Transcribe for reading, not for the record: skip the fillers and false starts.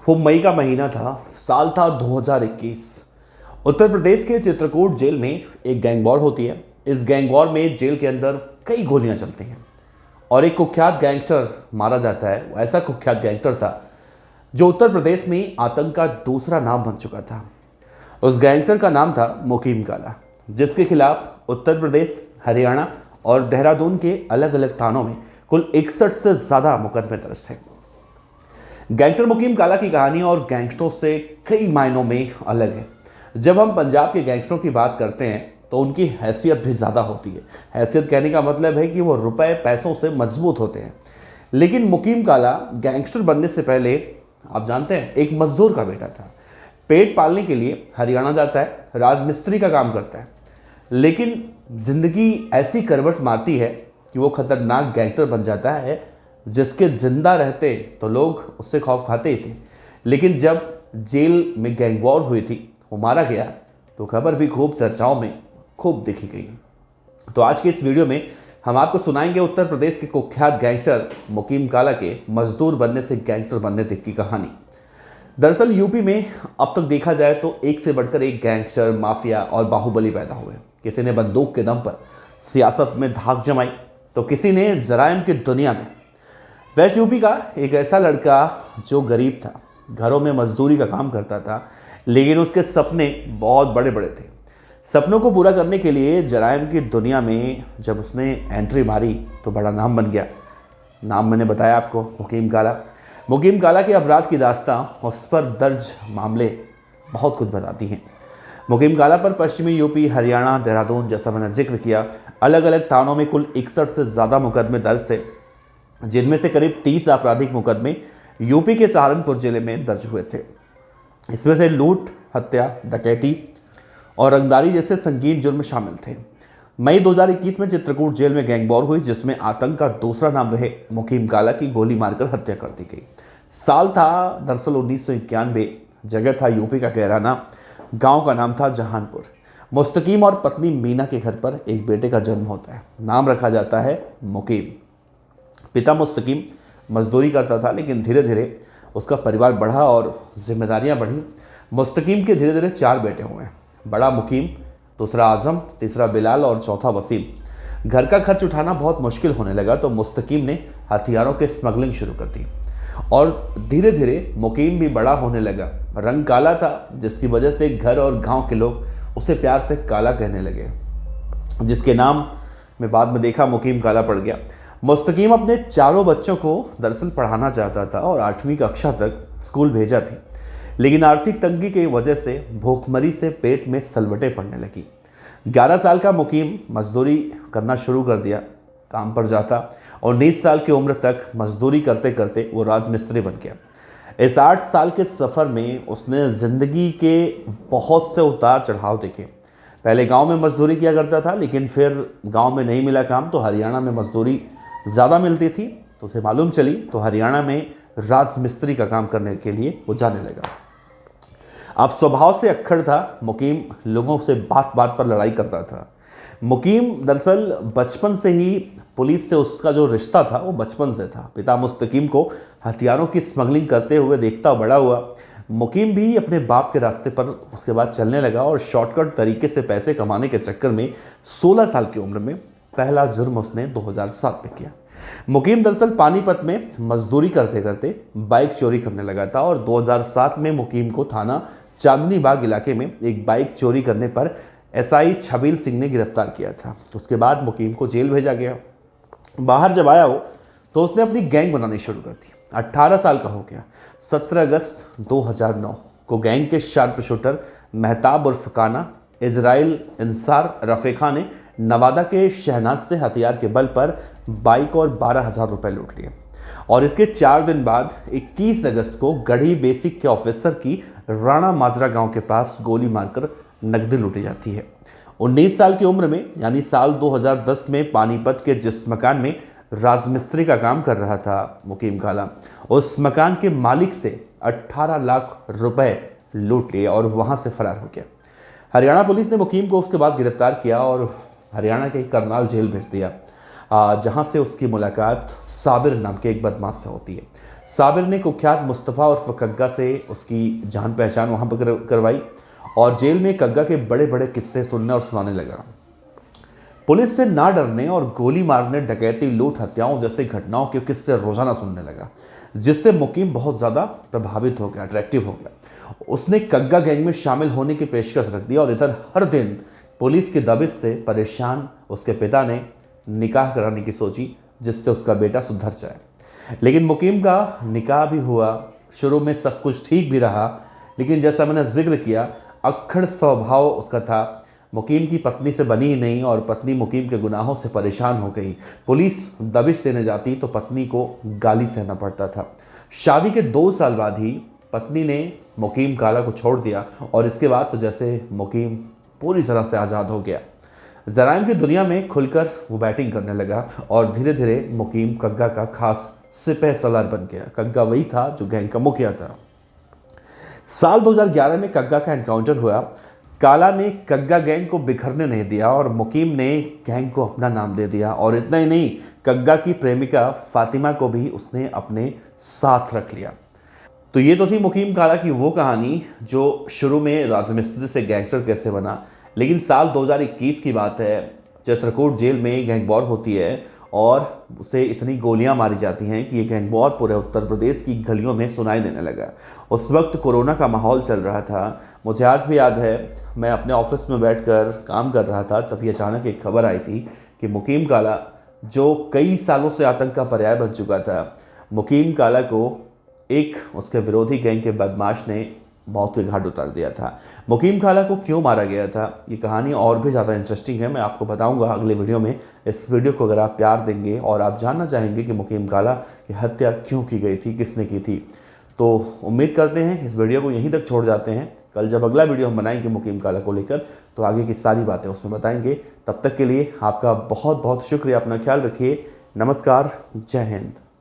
वो मई का महीना था। साल था 2021। उत्तर प्रदेश के चित्रकूट जेल में एक गैंग वॉर होती है। इस गैंग वॉर में जेल के अंदर कई गोलियां चलती हैं और एक कुख्यात गैंगस्टर मारा जाता है। वो ऐसा कुख्यात गैंगस्टर था जो उत्तर प्रदेश में आतंक का दूसरा नाम बन चुका था। उस गैंगस्टर का नाम था मुकीम काला, जिसके खिलाफ उत्तर प्रदेश, हरियाणा और देहरादून के अलग अलग थानों में कुल 61 से ज्यादा मुकदमे दर्ज थे। गैंगस्टर मुकीम काला की कहानी और गैंगस्टरों से कई मायनों में अलग है। जब हम पंजाब के गैंगस्टरों की बात करते हैं तो उनकी हैसियत भी ज़्यादा होती है। हैसियत कहने का मतलब है कि वो रुपए पैसों से मजबूत होते हैं। लेकिन मुकीम काला गैंगस्टर बनने से पहले, आप जानते हैं, एक मजदूर का बेटा था। पेट पालने के लिए हरियाणा जाता है, राजमिस्त्री का काम करता है। लेकिन जिंदगी ऐसी करवट मारती है कि वो खतरनाक गैंगस्टर बन जाता है, जिसके जिंदा रहते तो लोग उससे खौफ खाते ही थे। लेकिन जब जेल में गैंग वॉर हुई थी, वो मारा गया, तो खबर भी खूब चर्चाओं में खूब देखी गई। तो आज के इस वीडियो में हम आपको सुनाएंगे उत्तर प्रदेश के कुख्यात गैंगस्टर मुकीम काला के मजदूर बनने से गैंगस्टर बनने तक की कहानी। दरअसल यूपी में अब तक देखा जाए तो एक से बढ़कर एक गैंगस्टर, माफिया और बाहुबली पैदा हुए। किसी ने बंदूक के दम पर सियासत में धाक जमाई तो किसी ने जराइम की दुनिया में। वेस्ट यूपी का एक ऐसा लड़का जो गरीब था, घरों में मजदूरी का काम करता था, लेकिन उसके सपने बहुत बड़े बड़े थे। सपनों को पूरा करने के लिए जराइम की दुनिया में जब उसने एंट्री मारी तो बड़ा नाम बन गया। नाम मैंने बताया आपको, मुकीम काला। मुकीम काला के अपराध की दास्तां, उस पर दर्ज मामले बहुत कुछ बताती हैं। मुकीम काला पर पश्चिमी यूपी, हरियाणा, देहरादून, जैसा मैंने जिक्र किया, अलग अलग थानों में कुल 61 से ज़्यादा मुकदमे दर्ज थे, जिनमें से करीब 30 आपराधिक मुकदमे यूपी के सहारनपुर जिले में दर्ज हुए थे। इसमें से लूट, हत्या, डकैती और रंगदारी जैसे संगीन जुर्म शामिल थे। मई 2021 में चित्रकूट जेल में गैंग वॉर हुई, जिसमें आतंक का दूसरा नाम रहे मुकीम काला की गोली मारकर हत्या कर दी गई। साल था दरअसल 1991। जगह था यूपी का कैराना। गांव का नाम था जहानपुर। मुस्तकीम और पत्नी मीना के घर पर एक बेटे का जन्म होता है। नाम रखा जाता है मुकीम। पिता मुस्तकीम मजदूरी करता था, लेकिन धीरे धीरे उसका परिवार बढ़ा और जिम्मेदारियां बढ़ी। मुस्तकीम के धीरे धीरे 4 बेटे हुए। बड़ा मुकीम, दूसरा आजम, तीसरा बिलाल और चौथा वसीम। घर का खर्च उठाना बहुत मुश्किल होने लगा तो मुस्तकीम ने हथियारों की स्मगलिंग शुरू कर दी और धीरे धीरे मुकीम भी बड़ा होने लगा। रंग काला था, जिसकी वजह से घर और गांव के लोग उसे प्यार से काला कहने लगे, जिसके नाम में बाद में देखा मुकीम काला पड़ गया। मुस्तकीम अपने चारों बच्चों को दरअसल पढ़ाना चाहता था और 8वीं कक्षा तक स्कूल भेजा भी, लेकिन आर्थिक तंगी की वजह से भूखमरी से पेट में सलवटें पड़ने लगी। 11 साल का मुकीम मजदूरी करना शुरू कर दिया। काम पर जाता और 19 साल की उम्र तक मजदूरी करते करते वो राजमिस्त्री बन गया। इस 8 साल के सफ़र में उसने ज़िंदगी के बहुत से उतार चढ़ाव देखे। पहले गांव में मजदूरी किया करता था, लेकिन फिर गांव में नहीं मिला काम तो हरियाणा में मजदूरी ज़्यादा मिलती थी, तो उसे मालूम चली तो हरियाणा में राजमिस्त्री का काम करने के लिए वो जाने लगा। अब स्वभाव से अक्खड़ था मुकीम, लोगों से बात बात पर लड़ाई करता था। मुकीम दरअसल बचपन से ही पुलिस से उसका जो रिश्ता था वो बचपन से था। पिता मुस्तकीम को हथियारों की स्मगलिंग करते हुए देखता बड़ा हुआ। मुकीम भी अपने बाप के रास्ते पर उसके बाद चलने लगा और शॉर्टकट तरीके से पैसे कमाने के चक्कर में 16 साल की उम्र में पहला जुर्म उसने 2007 में किया। मुकीम दरअसल पानीपत में मजदूरी करते करते बाइक चोरी करने लगा था और 2007 में मुकीम को थाना चांदनी बाग इलाके में एक बाइक चोरी करने पर एसआई छबील सिंह ने गिरफ्तार किया था। उसके बाद मुकीम को जेल भेजा गया। बाहर जब आया हो तो उसने अपनी गैंग बनानी शुरू कर दी। 18 साल का हो गया। 17 अगस्त 2009 को गैंग के शार्प शूटर मेहताब उर्फ काना, इजराइल इंसार रफेखा ने नवादा के शहनाज से हथियार के बल पर बाइक और 12,000 रुपए लूट लिए और इसके 4 दिन बाद 21 अगस्त को गढ़ी बेसिक के ऑफिसर की राणा माजरा गांव के पास गोली मारकर नकदी लूटी जाती है। 19 साल की उम्र में, यानी साल 2010 में पानीपत के जिस मकान में राजमिस्त्री का काम कर रहा था मुकीम काला, उस मकान के मालिक से 18 लाख रुपए लूट लिए और वहां से फरार हो गया। हरियाणा पुलिस ने मुकीम को उसके बाद गिरफ्तार किया और हरियाणा के करनाल जेल भेज दिया, जहां से उसकी मुलाकात साबिर नाम के एक बदमाश से होती है। साबिर ने कुख्यात मुस्तफ़ा और कग्गा से उसकी जान पहचान वहाँ पर करवाई और जेल में कग्गा के बड़े बड़े किस्से सुनने और सुनाने लगा। पुलिस से ना डरने और गोली मारने, डकैती, लूट, हत्याओं जैसी घटनाओं के किस्से रोजाना सुनने लगा, जिससे मुकीम बहुत ज़्यादा प्रभावित हो गया, अट्रैक्टिव हो गया। उसने कग्गा गैंग में शामिल होने की पेशकश रख दी और इधर हर दिन पुलिस की दबिश से परेशान उसके पिता ने निकाह कराने की सोची, जिससे उसका बेटा सुधर जाए। लेकिन मुकीम का निकाह भी हुआ। शुरू में सब कुछ ठीक भी रहा, लेकिन जैसा मैंने जिक्र किया, अक्खड़ स्वभाव उसका था। मुकीम की पत्नी से बनी ही नहीं और पत्नी मुकीम के गुनाहों से परेशान हो गई। पुलिस दबिश देने जाती तो पत्नी को गाली सहना पड़ता था। शादी के 2 साल बाद ही पत्नी ने मुकीम काला को छोड़ दिया और इसके बाद तो जैसे मुकीम पूरी तरह से आज़ाद हो गया। जराइम की दुनिया में खुलकर वो बैटिंग करने लगा और धीरे धीरे मुकीम कग्गा का खास सिपह सलार बन गया। कग्गा वही था जो गैंग का मुखिया था। साल 2011 में कग्गा का एनकाउंटर हुआ। काला ने कग्गा गैंग को बिखरने नहीं दिया और मुकीम ने गैंग को अपना नाम दे दिया। और इतना ही नहीं, कग्गा की प्रेमिका फातिमा को भी उसने अपने साथ रख लिया। तो ये तो थी मुकीम काला की वो कहानी जो शुरू में राजमिस्त्री से गैंगस्टर कैसे बना। लेकिन साल 2021 की बात है, चित्रकूट जेल में गैंग वॉर होती है और उसे इतनी गोलियां मारी जाती हैं कि ये गैंग वॉर पूरे उत्तर प्रदेश की गलियों में सुनाई देने लगा। उस वक्त कोरोना का माहौल चल रहा था। मुझे आज भी याद है, मैं अपने ऑफिस में बैठकर काम कर रहा था, तभी अचानक एक खबर आई थी कि मुकीम काला, जो कई सालों से आतंक का पर्याय बन चुका था, मुकीम काला को एक उसके विरोधी गैंग के बदमाश ने मौत के घाट उतार दिया था। मुकीम काला को क्यों मारा गया था, ये कहानी और भी ज़्यादा इंटरेस्टिंग है, मैं आपको बताऊंगा अगले वीडियो में। इस वीडियो को अगर आप प्यार देंगे और आप जानना चाहेंगे कि मुकीम काला की हत्या क्यों की गई थी, किसने की थी, तो उम्मीद करते हैं इस वीडियो को यहीं तक छोड़ जाते हैं। कल जब अगला वीडियो हम बनाएंगे मुकीम काला को लेकर, तो आगे की सारी बातें उसमें बताएंगे। तब तक के लिए आपका बहुत बहुत शुक्रिया। अपना ख्याल रखिए। नमस्कार, जय हिंद।